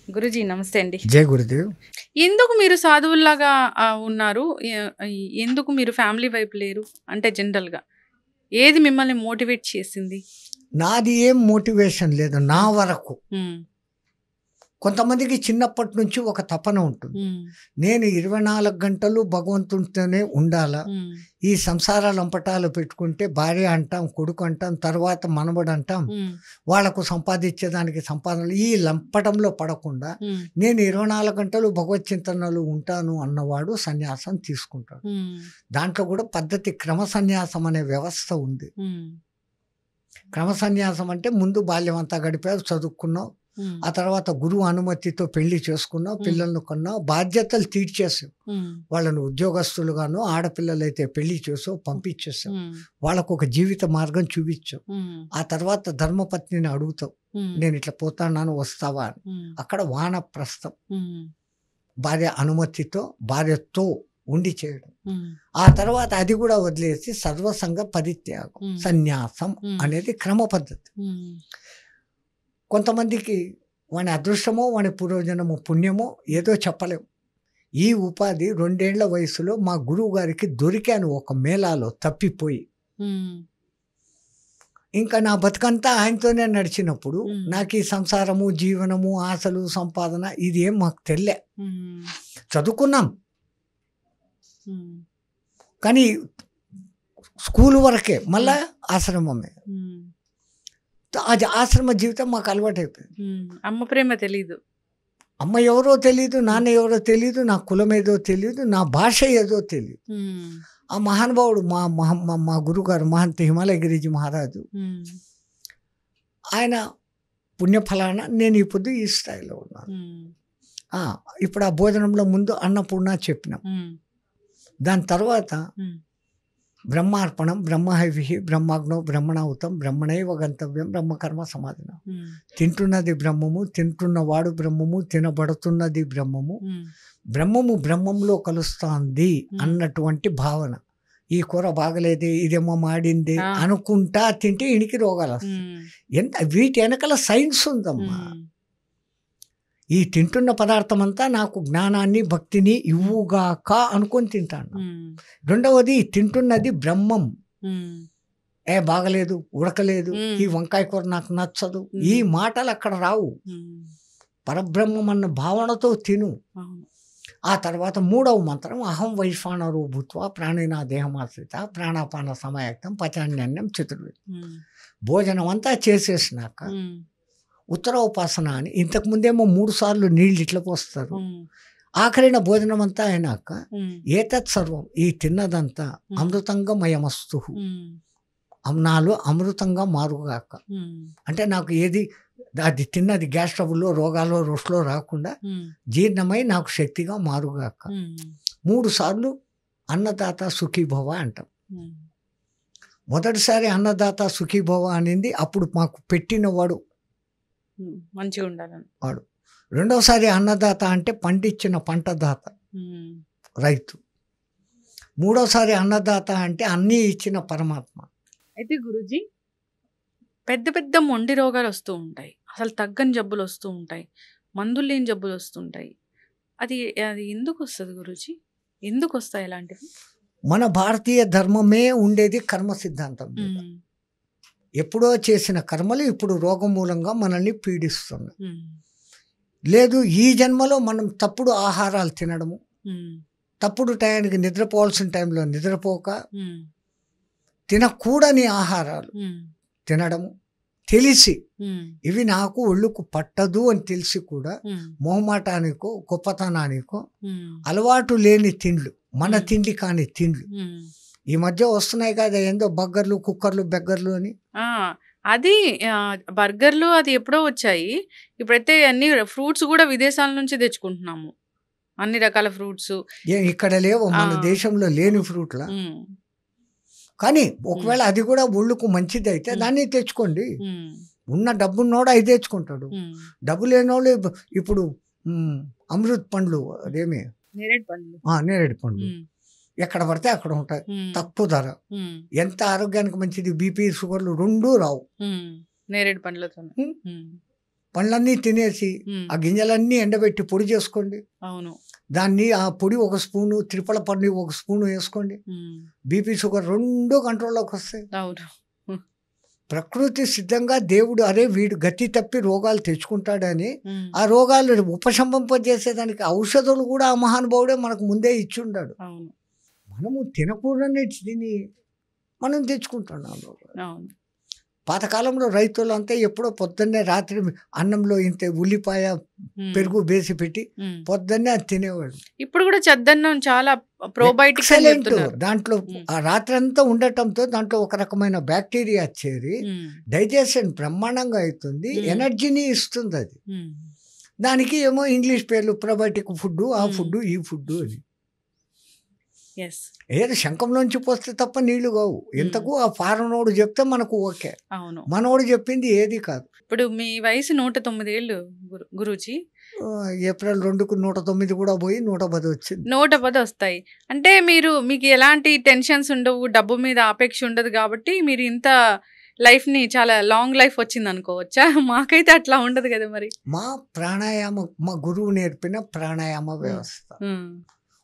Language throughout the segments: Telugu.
గురుజీ నమస్తే అండి. జై గురుదేవ్. ఎందుకు మీరు సాధువుల్లాగా ఉన్నారు? ఎందుకు మీరు ఫ్యామిలీ వైపు లేరు? అంటే జనరల్‌గా ఏది మిమ్మల్ని మోటివేట్ చేసింది? నాది ఏం మోటివేషన్ లేదు నా వరకు. హ్మ్. కొంతమందికి చిన్నప్పటి నుంచి ఒక తపన ఉంటుంది. హ్మ్. నేను 24 గంటలు భగవంతునితోనే ఉండాలా. హ్మ్. ఈ సంసార లంపటాలు పెట్టుకుంటే భార్య అంటాం, కొడుకు అంటాం, తర్వాత మనవడు అంటాం. హ్మ్. వాళ్లకు సంపాదించేదానికి సంపాదనలు ఈ లంపటంలో పడకుండా హ్మ్. నేను 24 గంటలు భగవత్ చింతనలు ఉంటాను అన్నవాడు సన్యాసం తీసుకుంటాడు. హ్మ్. దాంట్లో కూడా పద్ధతి క్రమ సన్యాసం అనే వ్యవస్థ ఉంది. హ్మ్. క్రమ సన్యాసం అంటే ముందు బాల్యం అంతా గడిపావు, చదువుకున్నావు, హ్మ్. ఆ తర్వాత గురువు అనుమతితో పెళ్లి చేసుకున్నావు, పిల్లలను కొన్నావు, బాధ్యతలు తీర్చేసావు. హ్మ్. వాళ్ళను ఉద్యోగస్తులుగాను, ఆడపిల్లలైతే పెళ్లి చేసావు, పంపించేసావు. హ్మ్. వాళ్ళకు ఒక జీవిత మార్గం చూపించావు. హ్మ్. ఆ తర్వాత ధర్మపత్నిని అడుగుతావు, హ్మ్. నేను ఇట్లా పోతాను వస్తావా అని. హ్మ్. అక్కడ వానప్రస్థం, హ్మ్. భార్య అనుమతితో భార్యతో ఉండి చేయడం. హ్మ్. ఆ తర్వాత అది కూడా వదిలేసి సర్వసంగ పరిత్యాగం, సన్యాసం అనేది క్రమ పద్ధతి. హ్మ్. కొంతమందికి వాని అదృష్టమో వాని పూర్వజనమో పుణ్యమో ఏదో చెప్పలేము. ఈ ఉపాధి 2 ఏళ్ల వయసులో మా గురువు గారికి దొరికాను ఒక మేళాలో తప్పిపోయి. హ్మ్. ఇంకా నా బతుకంతా ఆయనతోనే నడిచినప్పుడు హ్మ్. నాకు ఈ సంసారము, జీవనము, ఆశలు, సంపాదన ఇది ఏం మాకు తెలియలే. హ్మ్. చదువుకున్నాం హ్మ్. కానీ స్కూల్ వరకే, మళ్ళా ఆశ్రమమే. హ్మ్. అది ఆశ్రమ జీవితం మాకు అలవాటైపోయింది. హ్మ్. అమ్మ ప్రేమ తెలీదు. అమ్మ ఎవరో తెలీదు, నాన్న ఎవరో తెలీదు, నా కులం ఏదో తెలీదు, నా భాష ఏదో తెలీదు. హ్మ్. ఆ మహానుభావుడు మా గురుగారు మహంత హిమాలయగిరిజీ మహారాజు, హ్మ్. ఆయన పుణ్యఫలాన నేను ఇప్పుడు ఈ స్థాయిలో ఉన్నాను. హ్మ్. ఇప్పుడు ఆ భోజనంలో ముందు అన్నపూర్ణ చెప్పినాం. హ్మ్. దాని తర్వాత హ్మ్. బ్రహ్మార్పణం, బ్రహ్మహవిః, బ్రహ్మాగ్నో బ్రహ్మణాహుతం, బ్రహ్మణైవ గంతవ్యం, బ్రహ్మకర్మ సమాధినం. హ్మ్. తింటున్నది బ్రహ్మము, తింటున్నవాడు బ్రహ్మము, తినబడుతున్నది బ్రహ్మము, హ్మ్. బ్రహ్మము బ్రహ్మంలో కలుస్తోంది హ్మ్. అన్నటువంటి భావన. ఈ కూర బాగలేదే, ఇదేమో మాడిందే ఆ! అనుకుంటా తింటే ఇనికి రోగాలు వస్తాయి. హ్మ్. ఎంత వీటి వెనకాల సైన్స్ ఉందమ్మా. హ్మ్. ఈ తింటున్న పదార్థం అంతా నాకు జ్ఞానాన్ని, భక్తిని ఇవ్వుగాక అనుకొని తింటాను. హ్మ్. రెండవది తింటున్నది బ్రహ్మం. హ్మ్. బాగలేదు, ఉడకలేదు, ఈ హ్మ్. వంకాయ కూర నాకు నచ్చదు, ఈ హ్మ్. మాటలు అక్కడ రావు. హ్మ్. పరబ్రహ్మం అన్న భావనతో తిను. అవును. ఆ తర్వాత 3వ మంత్రం అహం వైశ్వానరో భూత్వా ప్రాణినా దేహమాశ్రిత ప్రాణాపాన సమాయక్తం పచాన్యన్నం చతుర్వేది. హ్మ్. భోజనం అంతా చేసేసినాక హ్మ్. ఉత్తరోపాసన అని ఇంతకుముందేమో 3 సార్లు నీళ్ళు ఇట్లా పోస్తారు. హ్మ్. ఆఖరిన భోజనం అంతా అయినాక హ్మ్. ఏతత్ సర్వం ఈ తిన్నదంతా అమృతంగా మయమస్తు, హ్మ్. నాలో అమృతంగా మారుగాక. హ్మ్. అంటే నాకు ఏది అది తిన్నది గ్యాస్ ట్రబుల్లో, రోగాల్లో, రొస్ట్లో రాకుండా హ్మ్. జీర్ణమై నాకు శక్తిగా మారుగాక. హ్మ్. 3 సార్లు అన్నదాత సుఖీభవ అంటాం. హ్మ్. మొదటిసారి అన్నదాత సుఖీభవ అనింది అప్పుడు మాకు పెట్టినవాడు హ్మ్. మంచిగా ఉండాలని. వాడు. రెండవసారి అన్నదాత అంటే పండించిన పంటదాత, హ్మ్. రైతు. మూడోసారి అన్నదాత అంటే అన్నీ ఇచ్చిన పరమాత్మ. అయితే గురూజీ పెద్ద పెద్ద మొండి రోగాలు వస్తూ ఉంటాయి. అసలు తగ్గని జబ్బులు వస్తూ ఉంటాయి. మందులు లేని జబ్బులు వస్తుంటాయి. అది అది ఎందుకొస్తది గురూజీ? ఎందుకొస్తాయి అలాంటివి? మన భారతీయ ధర్మమే ఉండేది కర్మ సిద్ధాంతం మీద. హ్మ్. ఎప్పుడో చేసిన కర్మలు ఇప్పుడు రోగం మూలంగా మనల్ని పీడిస్తున్నాయి. హ్మ్. లేదు, ఈ జన్మలో మనం తప్పుడు ఆహారాలు తినడము, హ్మ్. తప్పుడు టయానికి నిద్రపోవాల్సిన టైంలో నిద్రపోక, హ్మ్. తినకూడని ఆహారాలు హ్మ్. తినడము తెలిసి, హ్మ్. ఇవి నాకు ఒళ్ళుకు పట్టదు అని తెలిసి కూడా హ్మ్. మొహమాటానికో గొప్పతనానికో హ్మ్. అలవాటు లేని తిండ్లు, మన తిండి కాని తిండ్లు హ్మ్. ఈ మధ్య వస్తున్నాయి కదా, ఏందో బర్గర్లు, కుక్కర్లు, బెగ్గర్లు అని. ఆ! అది బర్గర్‌లు అది ఎప్పుడో వచ్చాయి. ఇప్పుడైతే అన్ని ఫ్రూట్స్ గూడా విదేశాల నుంచి తెచ్చుకుంటున్నాము. అన్ని రకాల ఫ్రూట్సు. ఇక్కడ లేవు ఆ! మన దేశంలో లేని ఫ్రూట్లా. హ్మ్. కానీ హ్మ్. ఒకవేళ అది కూడా ఒళ్ళుకు మంచిది అయితే హ్మ్. దాన్ని తెచ్చుకోండి. హ్మ్. ఉన్న డబ్బున్నోడు అవి తెచ్చుకుంటాడు. హ్మ్. డబ్బు లేనోళ్ళు ఇప్పుడు అమృత్ పండ్లు, అదేమి నేరేడు పండ్లు. నేరేడు పండ్లు హ్మ్. ఎక్కడ పడితే అక్కడ ఉంటాయి, హ్మ్. తక్కువ ధర, హ్మ్. ఎంత ఆరోగ్యానికి మంచిది. బీపీ, షుగర్లు రెండూ రావు. హ్మ్. నేరేడు పండ్లతోనే. హ్మ్. హ్మ్. పండ్లన్నీ తినేసి ఉమ్, ఆ గింజలన్నీ ఎండబెట్టి పొడి చేసుకోండి. అవును. దాన్ని ఆ పొడి ఒక స్పూను, త్రిఫల పండు ఒక స్పూను వేసుకోండి. ఉమ్, బీపీ షుగర్ 2 కంట్రోల్లోకి వస్తాయి. అవును. ప్రకృతి సిద్ధంగా దేవుడు అరే వీడు గతి తప్పి రోగాలు తెచ్చుకుంటాడని ఉమ్, ఆ రోగాలు ఉపశమింపజేసేదానికి ఔషధాలు కూడా ఆ మహానుభావుడే మనకు ముందే ఇచ్చి ఉన్నాడు. అవును. మనము తినకూడని తిని మనం తెచ్చుకుంటున్నాం రోగాలు. అవును. పాతకాలంలో రైతులంతా ఎప్పుడో పొద్దున్నే రాత్రి అన్నంలో ఇంత ఉల్లిపాయ ఉమ్, పెరుగు వేసి పెట్టి ఉమ్. పొద్దున్నే అది తినేవాడు. ఇప్పుడు కూడా చద్దన్నం చాలా ప్రోబయోటిక్స్ అని ఎక్సలెంట్. చెప్తున్నారు. దాంట్లో ఉమ్, ఆ రాత్రంతా ఉండటంతో దాంట్లో ఒక రకమైన బ్యాక్టీరియా చేరి ఉమ్, డైజెషన్ బ్రహ్మాండంగా అవుతుంది, ఉమ్, ఎనర్జీని ఇస్తుంది అది. ఉమ్, దానికి ఏమో ఇంగ్లీష్ పేర్లు ప్రొబయోటిక్ ఫుడ్, ఆ ఉమ్, ఫుడ్, ఈ ఫుడ్ అని. ఎస్. ఏది శంఖంలోంచి పోస్తే తప్ప నీళ్లు కావు. ఎంతకు ఆ ఫారెనోడు చెప్తే మనకు ఓకే, అవును. మనోడు చెప్పింది ఏది కాదు. ఇప్పుడు మీ వయసు 109 ఏళ్ళు గురూజీ. ఏప్రిల్ 2కు 109 కూడా పోయి 110 వచ్చింది. 110 వస్తాయి అంటే మీకు ఎలాంటి టెన్షన్స్ ఉండవు, డబ్బు మీద ఆపేక్ష ఉండదు కాబట్టి మీరు ఇంత లైఫ్ని చాలా లాంగ్ లైఫ్ వచ్చింది అనుకోవచ్చా? మాకైతే అట్లా ఉండదు కదా మరి. మా ప్రాణాయామ మా గురువు నేర్పిన ప్రాణాయామ ఉమ్, వ్యవస్థ. ఉమ్,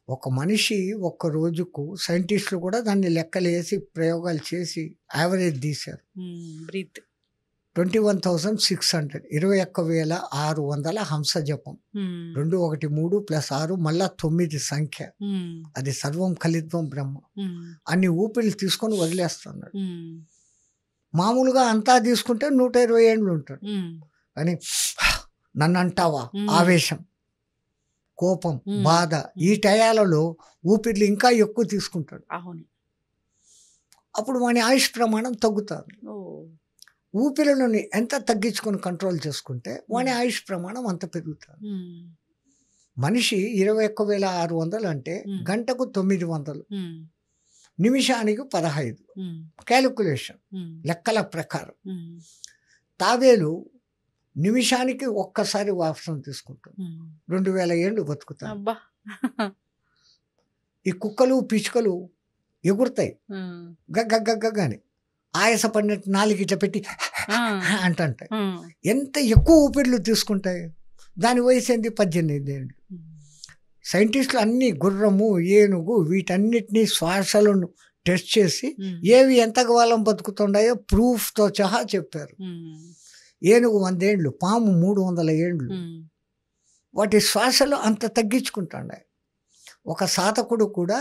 ఒక మనిషి ఒక్క రోజుకు సైంటిస్టులు కూడా దాన్ని లెక్కలేసి ప్రయోగాలు చేసి యావరేజ్ తీశారు. బ్రీత్ 21,600 21,600 హంస జపం. 213 + 6 మళ్ళా 9 సంఖ్య. అది సర్వం ఖలిత్వం బ్రహ్మ. అన్ని ఊపిరి తీసుకొని వదిలేస్తున్నాడు. మామూలుగా అంతా తీసుకుంటే 120 ఏండ్లు ఉంటాడు. కానీ నన్ను అంటావా, ఆవేశం, కోపం, బాధ, ఈ టయాలలో ఊపిర్లు ఇంకా ఎక్కువ తీసుకుంటాడు. అవును. అప్పుడు వాని ఆయుష్ ప్రమాణం తగ్గుతుంది. ఊపిరిని ఎంత తగ్గించుకొని కంట్రోల్ చేసుకుంటే వాని ఆయుష్ ప్రమాణం అంత పెరుగుతుంది. మనిషి 21,600 అంటే గంటకు 900, నిమిషానికి 15. క్యాలిక్యులేషన్ లెక్కల ప్రకారం తాబేలు నిమిషానికి ఒక్కసారి వాసన తీసుకుంటాం. 2000 ఏళ్ళు బతుకుతాయి. ఈ కుక్కలు పిచ్చుకలు ఎగురుతాయి గగ్గని, ఆయాసపడినట్టు నాలుగు ఇట్లా పెట్టి అంటుంటాయి. ఎంత ఎక్కువ ఊపిర్లు తీసుకుంటాయి. దాని వయసు ఏంది 18 ఏళ్ళు. సైంటిస్టులు అన్ని గుర్రము, ఏనుగు వీటన్నిటినీ శ్వాసలను టెస్ట్ చేసి ఏవి ఎంత కాలం బతుకుతున్నాయో ప్రూఫ్తో సహా చెప్పారు. ఏనుగు 100 ఏళ్ళు, పాము 300 ఏళ్ళు. వాటి శ్వాసలు అంత తగ్గించుకుంటున్నాయి. ఒక సాధకుడు కూడా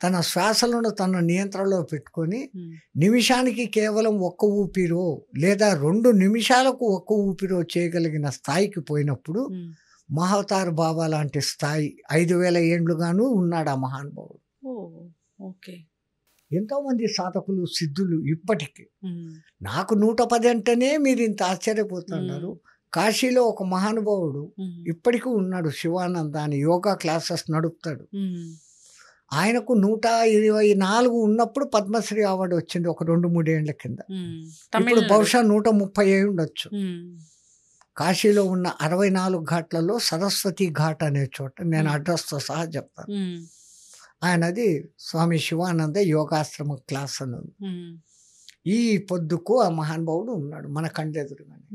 తన శ్వాసలను తన నియంత్రణలో పెట్టుకొని నిమిషానికి కేవలం 1 ఊపిరో లేదా 2 నిమిషాలకు 1 ఊపిరో చేయగలిగిన స్థాయికి పోయినప్పుడు మహావతార్ బాబా లాంటి స్థాయి 5,000 ఏండ్లుగాను ఉన్నాడు ఆ మహానుభావుడు. ఎంతోమంది సాధకులు, సిద్ధులు ఇప్పటికీ. నాకు 110 అంటేనే మీరు ఇంత ఆశ్చర్యపోతున్నారు. కాశీలో ఒక మహానుభావుడు ఇప్పటికీ ఉన్నాడు, శివానంద అని, యోగా క్లాసెస్ నడుపుతాడు. ఆయనకు 124 ఉన్నప్పుడు పద్మశ్రీ అవార్డు వచ్చింది ఒక 2-3 ఏళ్ల కింద. ఇప్పుడు బహుశా 130 అయి ఉండొచ్చు. కాశీలో ఉన్న 64 ఘాట్లలో సరస్వతి ఘాట్ అనే చోట, నేను అడ్రస్తో సహా చెప్తాను. ఆయనది స్వామి శివానంద యోగాశ్రమ క్లాస్ అని. ఈ పొద్దుకు ఆ మహానుభావుడు ఉన్నాడు మన కండెదురుగానే.